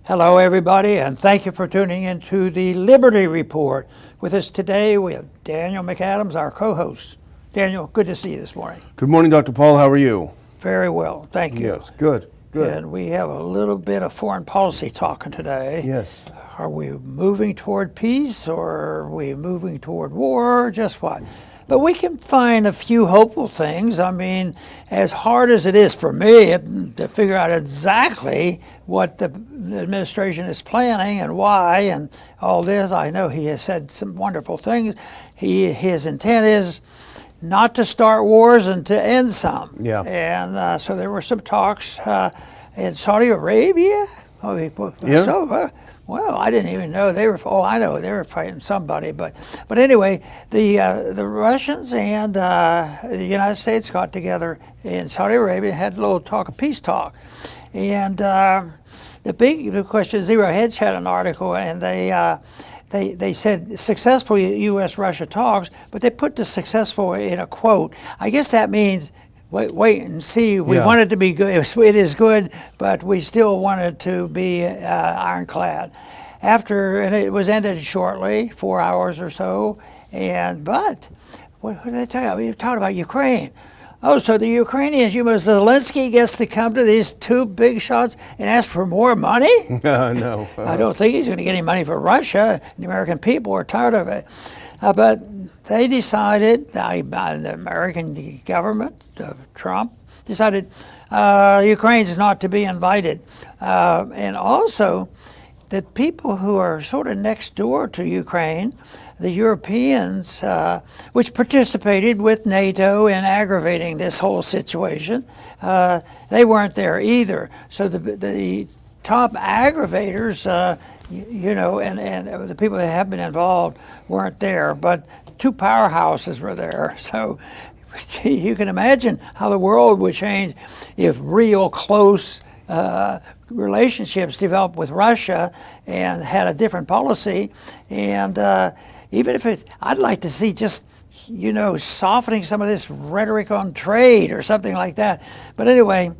Hello, everybody, and thank you for tuning into the Liberty Report. With us today, we have Daniel McAdams, our co-host. Daniel, good to see you this morning. Good morning, Dr. Paul. How are you? Very well, thank you. Yes, good. And we have a little bit of foreign policy talking today. Yes. Are we moving toward peace, or are we moving toward war, or just what? But we can find a few hopeful things. I mean, as hard as it is for me to figure out exactly what the administration is planning and why and all this, I know he has said some wonderful things. His intent is not to start wars and to end some. Yeah. And so there were some talks in Saudi Arabia. Well, I didn't even know they were. Oh, I know they were fighting somebody, but anyway, the Russians and the United States got together in Saudi Arabia and had a little peace talk, and the question, Zero Hedge had an article, and they said successful U.S.-Russia talks, but they put the successful in a quote. I guess that means wait and see. We want it to be good. It is good, but we still want it to be ironclad. And it was ended shortly, 4 hours or so. But what did they tell you? We talked about Ukraine. Oh, so the Ukrainians, Zelensky gets to come to these two big shots and ask for more money? No. I don't think he's going to get any money for Russia. The American people are tired of it. But they decided, the American government, Trump, decided Ukraine is not to be invited. And also, the people who are sort of next door to Ukraine, the Europeans, which participated with NATO in aggravating this whole situation, they weren't there either. So the top aggravators, and the people that have been involved weren't there, but two powerhouses were there. So you can imagine how the world would change if real close relationships developed with Russia and had a different policy. And even if I'd like to see just, softening some of this rhetoric on trade or something like that. But anyway,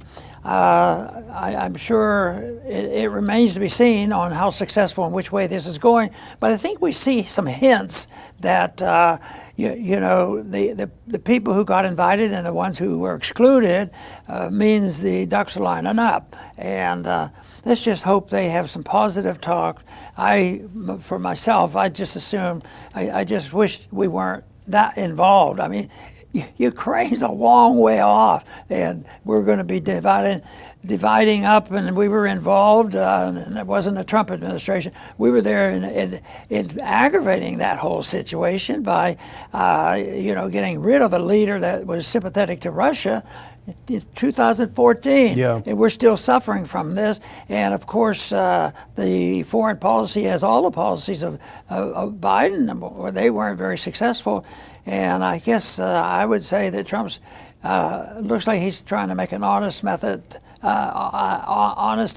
I'm sure it remains to be seen on how successful and which way this is going. But I think we see some hints that the people who got invited and the ones who were excluded means the ducks are lining up. And let's just hope they have some positive talk. For myself, I just assume, I just wish we weren't that involved. I mean, Ukraine's a long way off, and we're going to be dividing up, and we were involved, and it wasn't the Trump administration. We were there in aggravating that whole situation by, getting rid of a leader that was sympathetic to Russia. It's 2014, and we're still suffering from this. And of course, the foreign policy, as all the policies of Biden, they weren't very successful. And I guess I would say that Trump's looks like he's trying to make an honest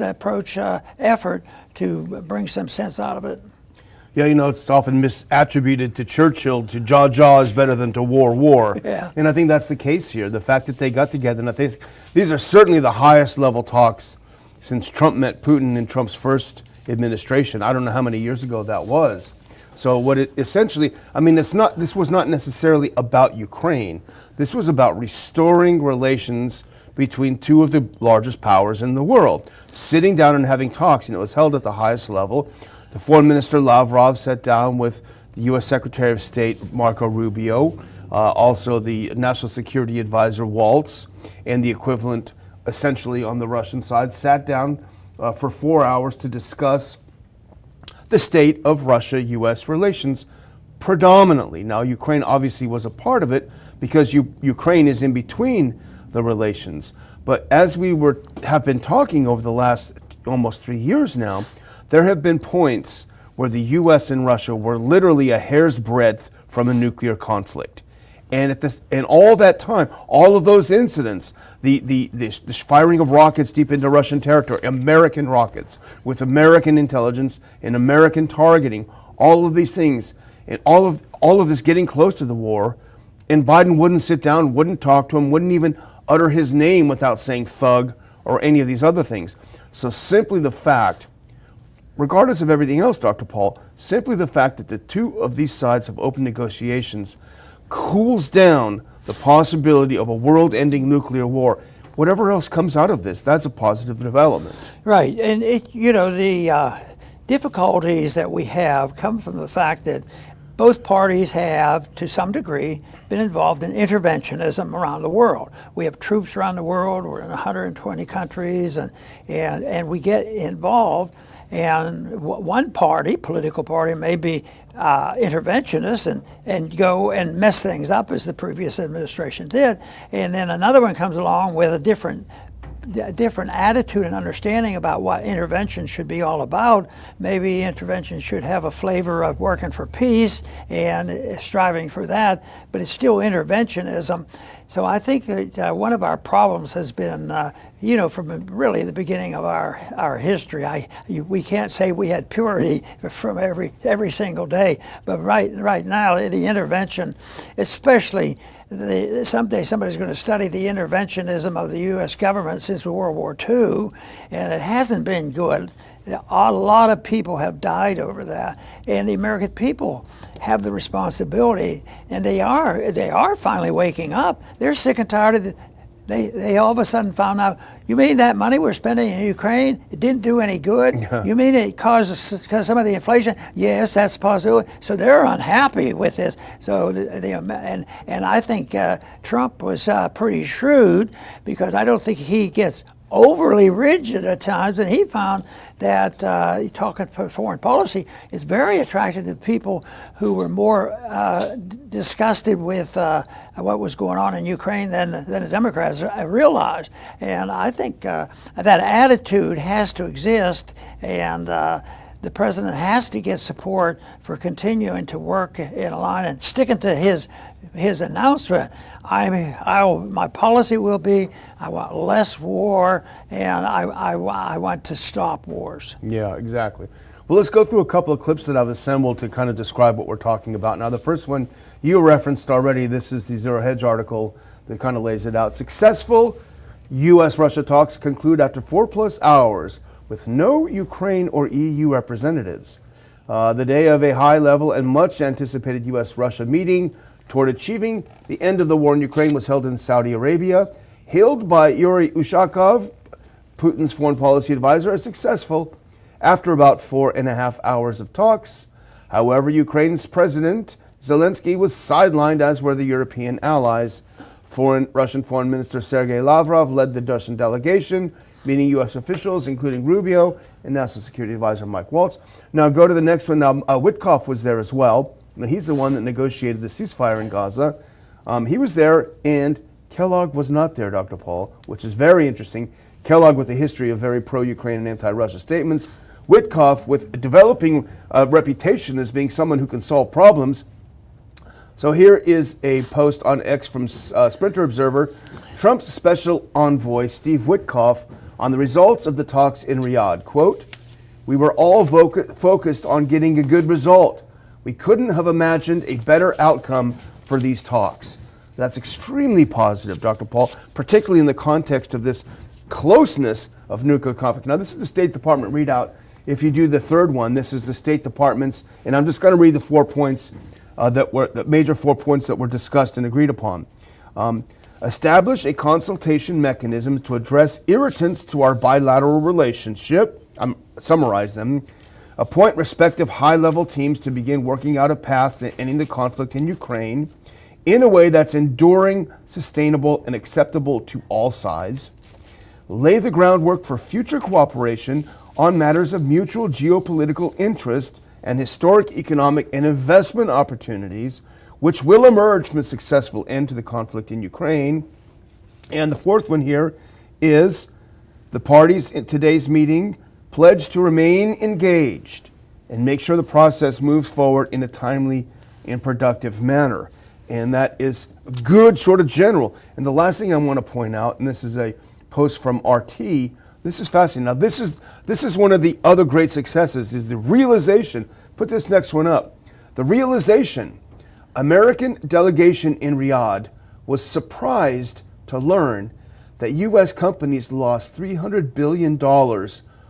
approach effort to bring some sense out of it. Yeah, it's often misattributed to Churchill to jaw is better than to war. Yeah. And I think that's the case here. The fact that they got together, and I think these are certainly the highest level talks since Trump met Putin in Trump's first administration. I don't know how many years ago that was. So what it essentially, this was not necessarily about Ukraine. This was about restoring relations between two of the largest powers in the world. Sitting down and having talks, it was held at the highest level. The Foreign Minister Lavrov sat down with the U.S. Secretary of State Marco Rubio, also the National Security Advisor Waltz, and the equivalent essentially on the Russian side, sat down for 4 hours to discuss the state of Russia-U.S. relations predominantly. Now, Ukraine obviously was a part of it because Ukraine is in between the relations. But as we have been talking over the last almost 3 years now, there have been points where the U.S. and Russia were literally a hair's breadth from a nuclear conflict. And all that time, all of those incidents, the firing of rockets deep into Russian territory, American rockets with American intelligence and American targeting, all of these things, and all of this getting close to the war, and Biden wouldn't sit down, wouldn't talk to him, wouldn't even utter his name without saying thug or any of these other things. So simply the fact regardless of everything else, Dr. Paul, simply the fact that the two of these sides have open negotiations cools down the possibility of a world-ending nuclear war. Whatever else comes out of this, that's a positive development. Right, and the difficulties that we have come from the fact that both parties have, to some degree, been involved in interventionism around the world. We have troops around the world. We're in 120 countries, and we get involved. And one party, political party, may be interventionist and go and mess things up, as the previous administration did. And then another one comes along with a different attitude and understanding about what intervention should be all about. Maybe intervention should have a flavor of working for peace and striving for that, but it's still interventionism. So I think that one of our problems has been, from really the beginning of our history. We can't say we had purity from every single day, but right now the intervention, especially. Someday somebody's going to study the interventionism of the U.S. government since World War II, and it hasn't been good. A lot of people have died over that, and the American people have the responsibility, and they are finally waking up. They're sick and tired of it. They all of a sudden found out, you mean that money we're spending in Ukraine, it didn't do any good? Yeah. You mean it caused some of the inflation? Yes, that's a possibility. So they're unhappy with this. So and I think Trump was pretty shrewd, because I don't think he gets overly rigid at times, and he found that talking foreign policy is very attractive to people who were more disgusted with what was going on in Ukraine than the Democrats realized. And I think that attitude has to exist, and the president has to get support for continuing to work in a line and sticking to his announcement. My policy will be, I want less war, and I want to stop wars. Yeah, exactly. Well, let's go through a couple of clips that I've assembled to kind of describe what we're talking about. Now, the first one you referenced already. This is the Zero Hedge article that kind of lays it out. Successful U.S.-Russia talks conclude after 4+ hours with no Ukraine or EU representatives. The day of a high-level and much-anticipated U.S.-Russia meeting toward achieving the end of the war in Ukraine was held in Saudi Arabia, hailed by Yuri Ushakov, Putin's foreign policy advisor, as successful after about 4.5 hours of talks. However, Ukraine's President Zelensky was sidelined, as were the European allies. Russian Foreign Minister Sergei Lavrov led the Russian delegation, meeting U.S. officials, including Rubio and National Security Advisor Mike Waltz. Now go to the next one. Now, Witkoff was there as well. Now, he's the one that negotiated the ceasefire in Gaza. He was there, and Kellogg was not there, Dr. Paul, which is very interesting. Kellogg with a history of very pro-Ukraine and anti-Russia statements. Witkoff with a developing reputation as being someone who can solve problems. So here is a post on X from Sprinter Observer. Trump's special envoy, Steve Witkoff, on the results of the talks in Riyadh. Quote, "We were all focused on getting a good result. We couldn't have imagined a better outcome for these talks." That's extremely positive, Dr. Paul, particularly in the context of this closeness of nuclear conflict. Now, this is the State Department readout. If you do the third one, this is the State Department's, and I'm just going to read the 4 points the major 4 points that were discussed and agreed upon. Establish a consultation mechanism to address irritants to our bilateral relationship. Summarize them. Appoint respective high-level teams to begin working out a path to ending the conflict in Ukraine in a way that's enduring, sustainable, and acceptable to all sides. Lay the groundwork for future cooperation on matters of mutual geopolitical interest and historic economic and investment opportunities, which will emerge from a successful end to the conflict in Ukraine. And the fourth one here is the parties in today's meeting pledge to remain engaged and make sure the process moves forward in a timely and productive manner. And that is good, sort of general. And the last thing I want to point out, and this is a post from RT, this is fascinating. Now, this is one of the other great successes, is the realization, put this next one up, the realization, American delegation in Riyadh was surprised to learn that U.S. companies lost $300 billion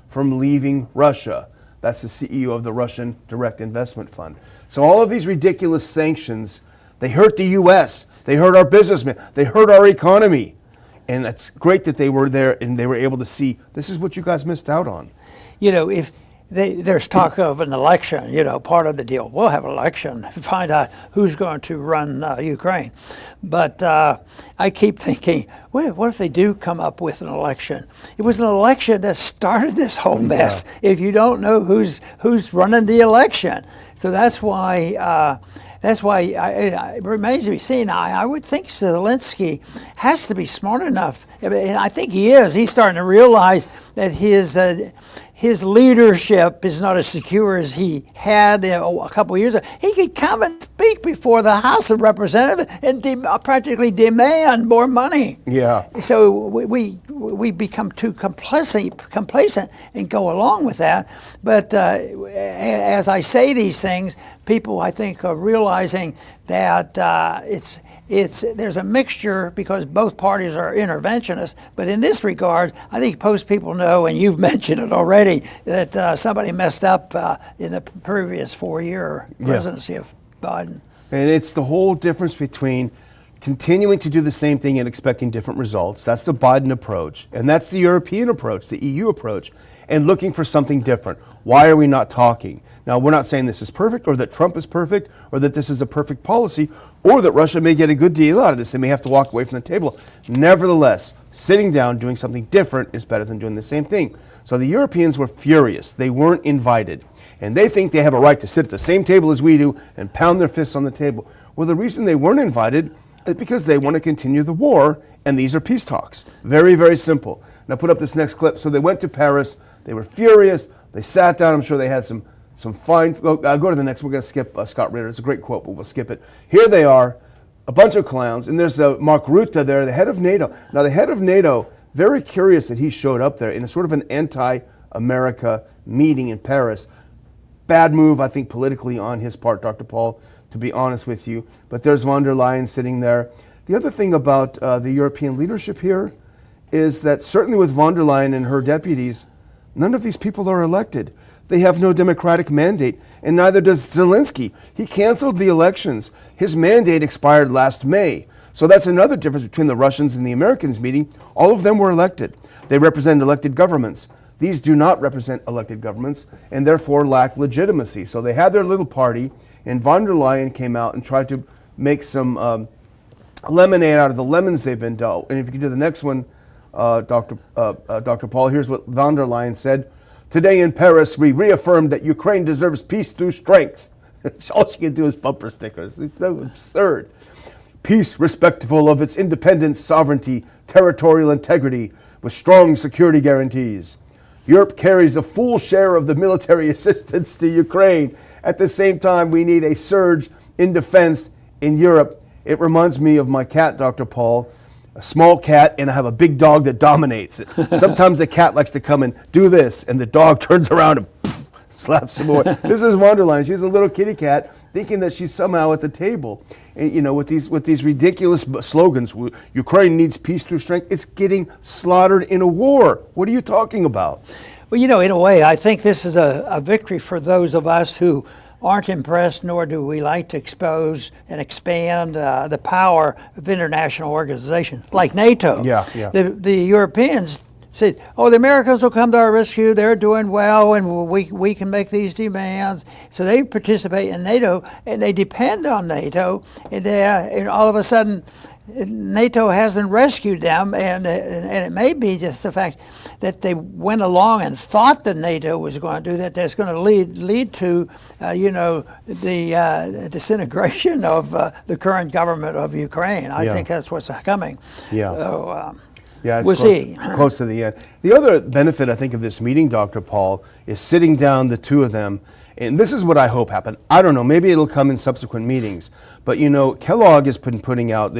from leaving Russia. That's the CEO of the Russian Direct Investment Fund. So all of these ridiculous sanctions, they hurt the U.S., they hurt our businessmen, they hurt our economy. And it's great that they were there and they were able to see, this is what you guys missed out on. If there's talk of an election, part of the deal. We'll have an election, find out who's going to run Ukraine. But I keep thinking, what if they do come up with an election? It was an election that started this whole mess. Yeah. If you don't know who's running the election, so that's why. It remains to be seen. I would think Zelensky has to be smart enough, and I think he is. He's starting to realize that his leadership is not as secure as he had a couple of years ago. He could come and speak before the House of Representatives and practically demand more money. Yeah. So we become too complacent and go along with that. But as I say these things, people, I think, are realizing that there's a mixture because both parties are interventionists. But in this regard, I think most people know, and you've mentioned it already, that somebody messed up in the previous 4-year presidency of Biden. And it's the whole difference between continuing to do the same thing and expecting different results. That's the Biden approach. And that's the European approach, the EU approach, and looking for something different. Why are we not talking? Now, we're not saying this is perfect or that Trump is perfect or that this is a perfect policy or that Russia may get a good deal out of this. They may have to walk away from the table. Nevertheless, sitting down, doing something different is better than doing the same thing. So the Europeans were furious. They weren't invited. And they think they have a right to sit at the same table as we do and pound their fists on the table. Well, the reason they weren't invited is because they want to continue the war, and these are peace talks. Very, very simple. Now put up this next clip. So they went to Paris. They were furious. They sat down. I'm sure they had some fine. Go to the next. We're going to skip Scott Ritter. It's a great quote, but we'll skip it. Here they are, a bunch of clowns, and there's Mark Rutte there, the head of NATO. Now the head of NATO, very curious that he showed up there in a sort of an anti-America meeting in Paris. Bad move, I think, politically on his part, Dr. Paul, to be honest with you. But there's von der Leyen sitting there. The other thing about the European leadership here is that certainly with von der Leyen and her deputies, none of these people are elected. They have no democratic mandate, and neither does Zelensky. He canceled the elections. His mandate expired last May. So that's another difference between the Russians and the Americans meeting. All of them were elected. They represent elected governments. These do not represent elected governments and therefore lack legitimacy. So they had their little party, and von der Leyen came out and tried to make some lemonade out of the lemons they've been dealt. And if you can do the next one, Dr. Paul, here's what von der Leyen said. Today in Paris, we reaffirmed that Ukraine deserves peace through strength. All she can do is bumper stickers. It's so absurd. Peace respectful of its independence, sovereignty, territorial integrity, with strong security guarantees. Europe carries a full share of the military assistance to Ukraine. At the same time, we need a surge in defense in Europe. It reminds me of my cat, Dr. Paul, a small cat, and I have a big dog that dominates it. Sometimes the cat likes to come and do this, and the dog turns around and slaps him more. This is von der Leyen. She's a little kitty cat thinking that she's somehow at the table. And, with these ridiculous slogans, Ukraine needs peace through strength. It's getting slaughtered in a war. What are you talking about? Well, in a way, I think this is a victory for those of us who aren't impressed, nor do we like to expose and expand the power of international organizations like NATO. Yeah. The Europeans said, the Americans will come to our rescue. They're doing well, and we can make these demands. So they participate in NATO, and they depend on NATO. And all of a sudden, NATO hasn't rescued them, and it may be just the fact that they went along and thought that NATO was going to do that. That's going to lead to, the disintegration of the current government of Ukraine. I think that's what's coming. Yeah. So, it's we'll see. Close to the end. The other benefit, I think, of this meeting, Dr. Paul, is sitting down, the two of them, and this is what I hope happened. I don't know, maybe it'll come in subsequent meetings, but Kellogg has been putting out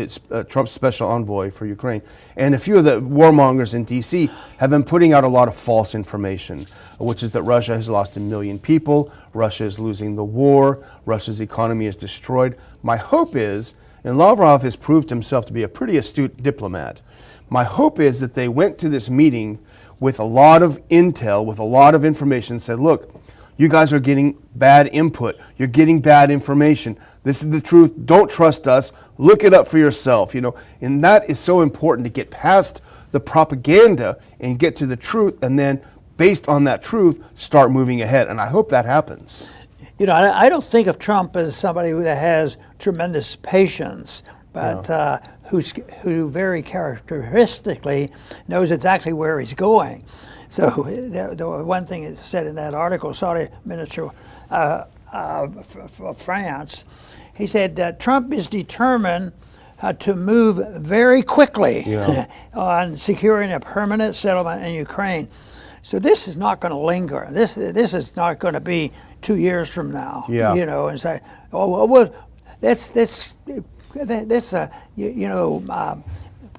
Trump's special envoy for Ukraine, and a few of the warmongers in D.C. have been putting out a lot of false information, which is that Russia has lost 1 million people, Russia is losing the war, Russia's economy is destroyed. My hope is, and Lavrov has proved himself to be a pretty astute diplomat, my hope is that they went to this meeting with a lot of intel, with a lot of information, and said, look, you guys are getting bad input. You're getting bad information. This is the truth. Don't trust us. Look it up for yourself, And that is so important, to get past the propaganda and get to the truth, and then based on that truth, start moving ahead. And I hope that happens. I don't think of Trump as somebody that has tremendous patience, but who very characteristically knows exactly where he's going. So the one thing it said in that article, Saudi Minister of France, he said that Trump is determined to move very quickly on securing a permanent settlement in Ukraine. So this is not going to linger. This is not going to be 2 years from now. And say, let's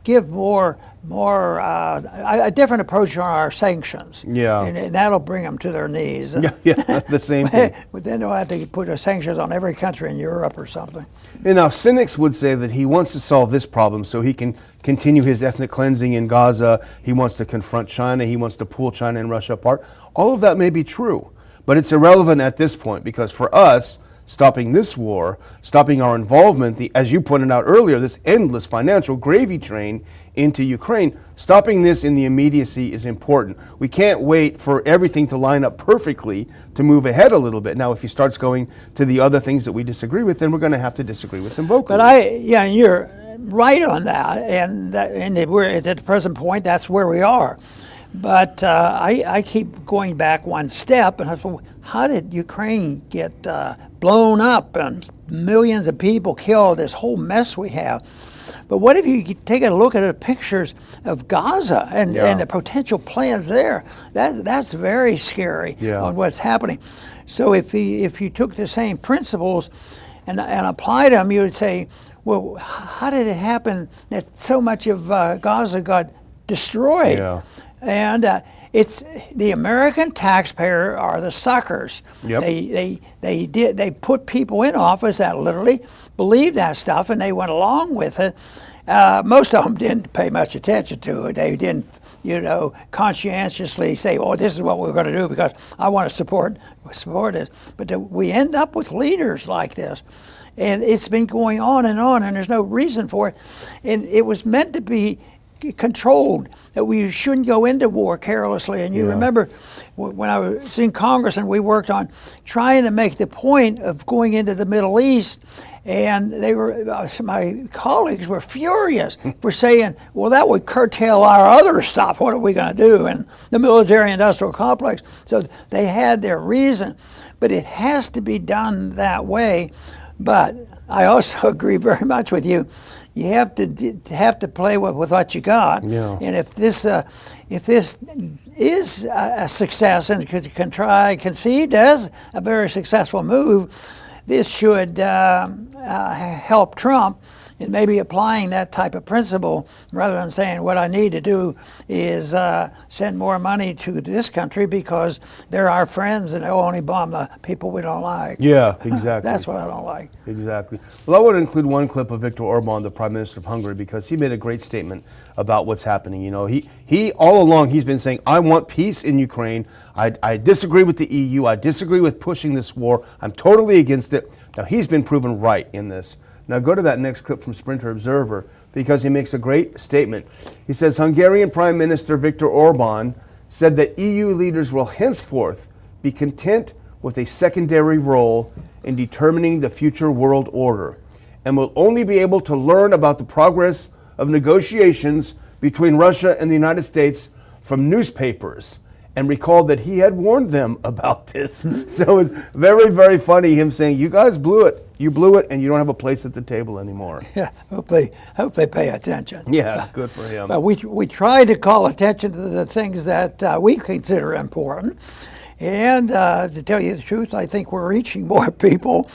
give more a different approach on our sanctions. And that'll bring them to their knees. The same thing. But then they'll have to put sanctions on every country in Europe or something. And now cynics would say that he wants to solve this problem so he can continue his ethnic cleansing in Gaza. He wants to confront China. He wants to pull China and Russia apart. All of that may be true, but it's irrelevant at this point, because for us, stopping this war, stopping our involvement, as you pointed out earlier, this endless financial gravy train into Ukraine, stopping this in the immediacy is important. We can't wait for everything to line up perfectly to move ahead a little bit. Now, if he starts going to the other things that we disagree with, then we're going to have to disagree with him vocally. But you're right on that, and we're at the present point, that's where we are. But I keep going back one step, and I thought, how did Ukraine get blown up and millions of people killed, this whole mess we have? But what if you take a look at the pictures of Gaza and the potential plans there? That's very scary on what's happening. So if you took the same principles and applied them, you would say, well, how did it happen that so much of Gaza got destroyed? And it's the American taxpayer are the suckers. They put people in office that literally believed that stuff, and they went along with it. Most of them didn't pay much attention to it. They didn't, conscientiously say, "Oh, this is what we're going to do because I want to support it." But we end up with leaders like this, and it's been going on, and there's no reason for it. And it was meant to be controlled, that we shouldn't go into war carelessly. And you remember when I was in Congress and we worked on trying to make the point of going into the Middle East, and they were my colleagues were furious for saying, well, that would curtail our other stuff. What are we going to do in the military-industrial complex? So they had their reason, but it has to be done that way. But I also agree very much with you. You have to play with what you got, and if this is a success and conceived as a very successful move, this should help Trump in maybe applying that type of principle rather than saying what I need to do is send more money to this country because they're our friends and they'll only bomb the people we don't like. Yeah, exactly. That's what I don't like. Exactly. Well, I want to include one clip of Viktor Orban, the Prime Minister of Hungary, because he made a great statement about what's happening. He all along he's been saying, I want peace in Ukraine. I disagree with the EU. I disagree with pushing this war. I'm totally against it. Now, he's been proven right in this. Now go to that next clip from Sprinter Observer, because he makes a great statement. He says, Hungarian Prime Minister Viktor Orban said that EU leaders will henceforth be content with a secondary role in determining the future world order, and will only be able to learn about the progress of negotiations between Russia and the United States from newspapers, and recalled that he had warned them about this. So it's very, very funny, him saying, you guys blew it. You blew it, and you don't have a place at the table anymore. Yeah, hope they pay attention. Yeah, good for him. But we try to call attention to the things that we consider important. And to tell you the truth, I think we're reaching more people.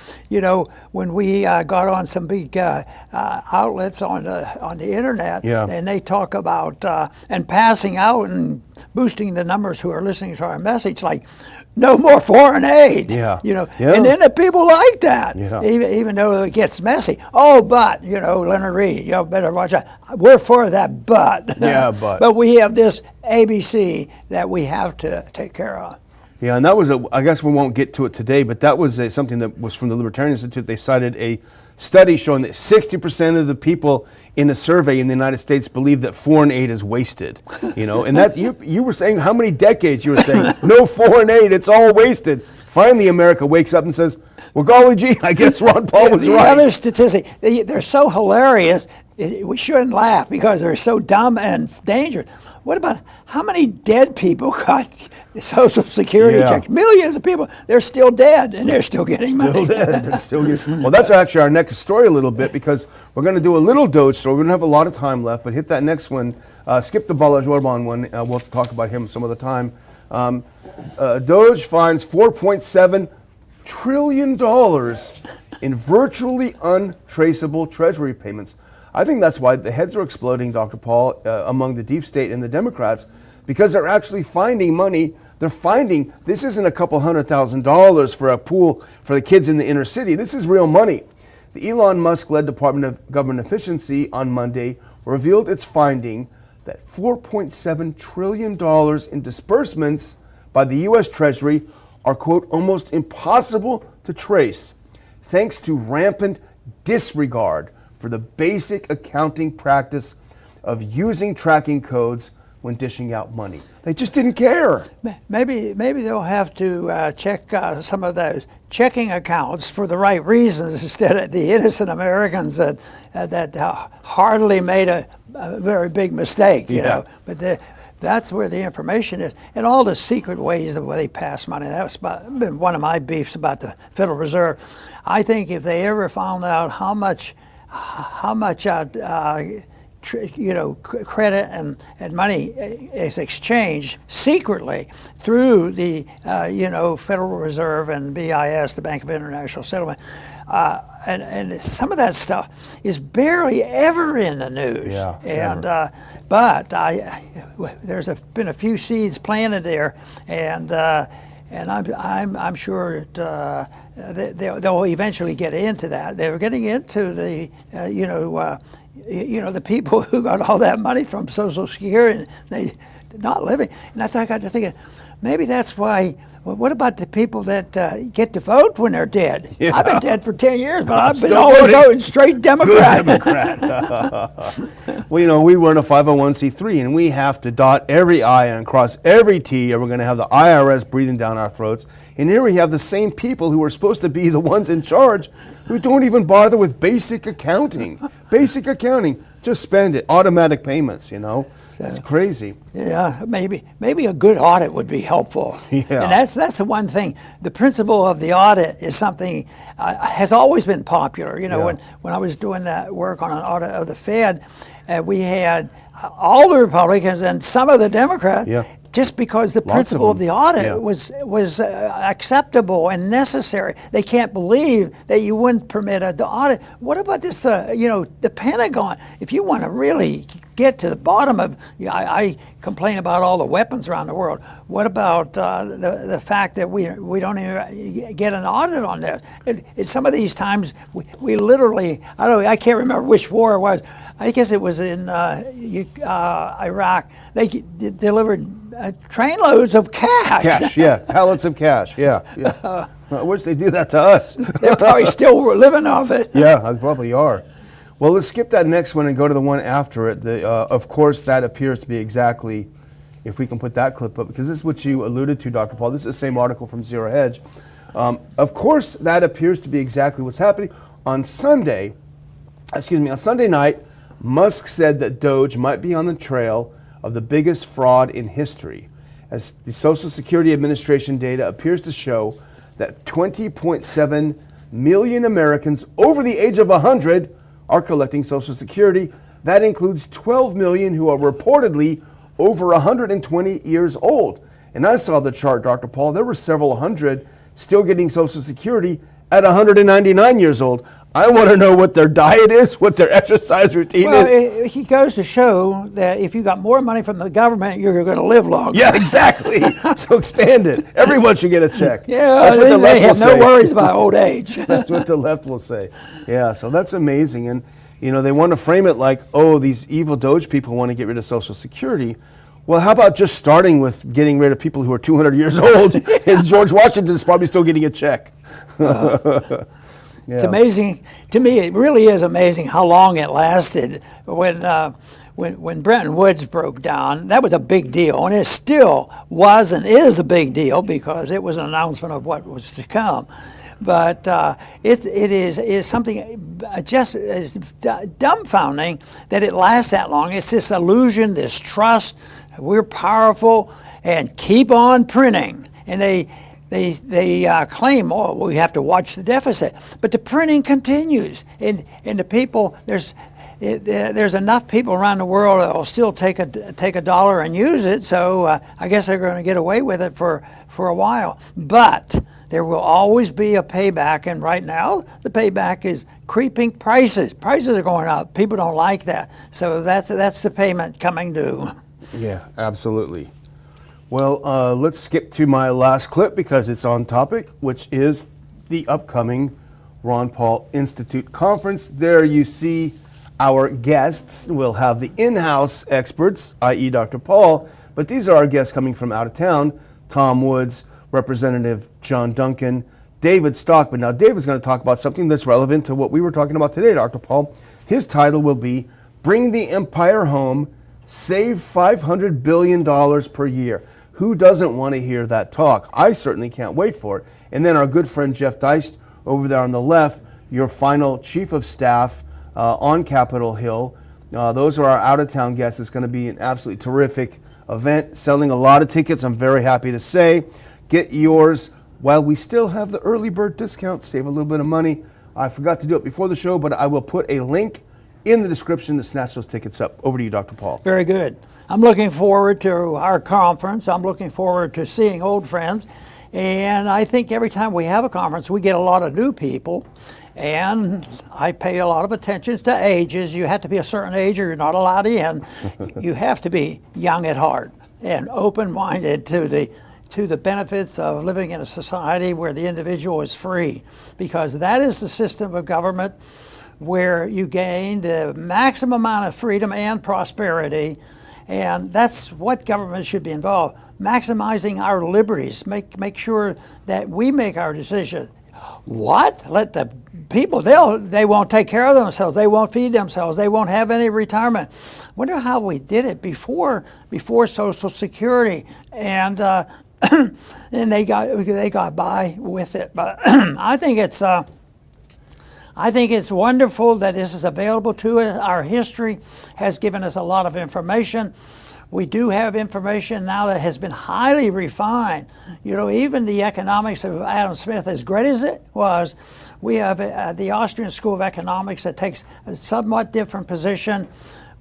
When we got on some big outlets on the internet, and they talk about and passing out and boosting the numbers who are listening to our message, like no more foreign aid. And then the people like that, even though it gets messy. Oh, but Leonard Reed, you better watch out. We're for that, but. But we have this ABC that we have to take care of. Yeah, and that was I guess we won't get to it today, but that was something that was from the Libertarian Institute. They cited a study showing that 60% of the people in a survey in the United States believe that foreign aid is wasted. And that's, you were saying how many decades you were saying, no foreign aid, it's all wasted. Finally, America wakes up and says, well, golly gee, I guess Ron Paul was the right. other statistic, they're so hilarious, we shouldn't laugh because they're so dumb and dangerous. What about how many dead people got Social Security checks? Millions of people. They're still dead, and they're still getting money. Well, that's actually our next story a little bit, because we're going to do a little DOGE story. We don't have a lot of time left, but hit that next one. Skip the Bala Jorban one. We'll talk about him some other time. DOGE finds $4.7 trillion in virtually untraceable treasury payments. I think that's why the heads are exploding, Dr. Paul, among the deep state and the Democrats, because they're actually finding money. They're finding, this isn't a couple $100,000 for a pool for the kids in the inner city. This is real money. The Elon Musk-led Department of Government Efficiency on Monday revealed its finding that $4.7 trillion in disbursements by the U.S. Treasury are, quote, almost impossible to trace, thanks to rampant disregard for the basic accounting practice of using tracking codes when dishing out money. They just didn't care. Maybe they'll have to check some of those checking accounts for the right reasons instead of the innocent Americans that hardly made a very big mistake, you know. But that's where the information is, and all the secret ways the way they pass money. That's been one of my beefs about the Federal Reserve. I think if they ever found out how much credit and money is exchanged secretly through the Federal Reserve and BIS, the Bank of International Settlement, and some of that stuff is barely ever in the news. But there's been a few seeds planted there, and I'm sure they'll eventually get into that. They're getting into the the people who got all that money from Social Security, and they not living. And I got to thinking, maybe that's why. Well, what about the people that get to vote when they're dead? Yeah. I've been dead for 10 years, but I've been always voting straight Democrat. Good Democrat. Well, we run a 501c3, and we have to dot every I and cross every T, or we're going to have the IRS breathing down our throats. And here we have the same people who are supposed to be the ones in charge who don't even bother with basic accounting. Basic accounting, just spend it. Automatic payments, It's crazy. Yeah, maybe a good audit would be helpful. Yeah. And that's the one thing. The principle of the audit is something has always been popular. When I was doing that work on an audit of the Fed, we had all the Republicans and some of the Democrats. Yeah. Just because the principle of the audit was acceptable and necessary. They can't believe that you wouldn't permit the audit. What about this, the Pentagon? If you want to really get to the bottom of, I complain about all the weapons around the world. What about the fact that we don't even get an audit on that? Some of these times we literally, I can't remember which war it was. I guess it was in Iraq. They delivered trainloads of cash. Pallets of cash, I wish they do that to us. They're probably still living off it. Yeah, they probably are. Well, let's skip that next one and go to the one after it. Of course, that appears to be exactly, if we can put that clip up, because this is what you alluded to, Dr. Paul. This is the same article from Zero Hedge. Of course, that appears to be exactly what's happening. On Sunday night, Musk said that DOGE might be on the trail of the biggest fraud in history, as the Social Security Administration data appears to show that 20.7 million Americans over the age of 100 are collecting Social Security. That includes 12 million who are reportedly over 120 years old. And I saw the chart, Dr. Paul. There were several hundred still getting Social Security at 199 years old. I want to know what their diet is, what their exercise routine is. He goes to show that if you got more money from the government, you're going to live longer. Yeah, exactly. So expand it. Everyone should get a check. Yeah, they have no worries about old age. That's what the left will say. Yeah, so that's amazing. And, they want to frame it like, oh, these evil DOGE people want to get rid of Social Security. Well, how about just starting with getting rid of people who are 200 years old? And George Washington is probably still getting a check. It's amazing to me. It really is amazing how long it lasted. When Bretton Woods broke down, that was a big deal, and it still was and is a big deal because it was an announcement of what was to come. But it is something just as dumbfounding that it lasts that long. It's this illusion, this trust. We're powerful, and keep on printing. And they claim, oh, we have to watch the deficit, but the printing continues, and the people there's enough people around the world that will still take a dollar and use it. So I guess they're going to get away with it for a while, but there will always be a payback, and right now the payback is creeping prices. Prices are going up. People don't like that, so that's the payment coming due. Yeah, absolutely. Well, let's skip to my last clip because it's on topic, which is the upcoming Ron Paul Institute conference. There you see our guests. We'll have the in-house experts, i.e. Dr. Paul, but these are our guests coming from out of town: Tom Woods, Representative John Duncan, David Stockman. Now, David's going to talk about something that's relevant to what we were talking about today, Dr. Paul. His title will be Bring the Empire Home, Save $500 billion per year. Who doesn't want to hear that talk? I certainly can't wait for it. And then our good friend Jeff Deist over there on the left, your final chief of staff on Capitol Hill. Those are our out-of-town guests. It's going to be an absolutely terrific event, selling a lot of tickets, I'm very happy to say. Get yours while we still have the early bird discount. Save a little bit of money. I forgot to do it before the show, but I will put a link in the description to snatch those tickets up. Over to you, Dr. Paul. Very good. I'm looking forward to our conference. I'm looking forward to seeing old friends. And I think every time we have a conference, we get a lot of new people. And I pay a lot of attention to ages. You have to be a certain age or you're not allowed in. You have to be young at heart and open-minded to the benefits of living in a society where the individual is free, because that is the system of government where you gain the maximum amount of freedom and prosperity. And that's what government should be involved, maximizing our liberties, make sure that we make our decision. What? Let the people, they won't take care of themselves, they won't feed themselves, they won't have any retirement. Wonder how we did it before Social Security, and and they got by with it. But I think it's wonderful that this is available to us. Our history has given us a lot of information. We do have information now that has been highly refined. You know, even the economics of Adam Smith, as great as it was, we have the Austrian School of Economics that takes a somewhat different position.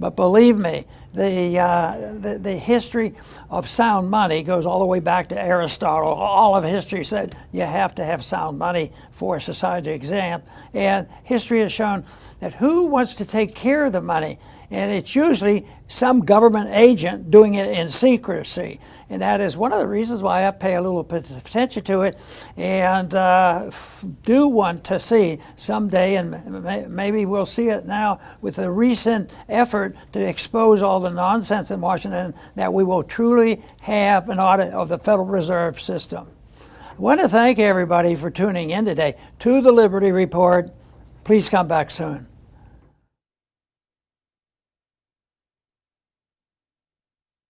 But believe me, the history of sound money goes all the way back to Aristotle. All of history said you have to have sound money for a society to exist. And history has shown that who wants to take care of the money? And it's usually some government agent doing it in secrecy. And that is one of the reasons why I pay a little bit of attention to it, and do want to see someday, and maybe we'll see it now with the recent effort to expose all the nonsense in Washington, that we will truly have an audit of the Federal Reserve System. I want to thank everybody for tuning in today to the Liberty Report. Please come back soon.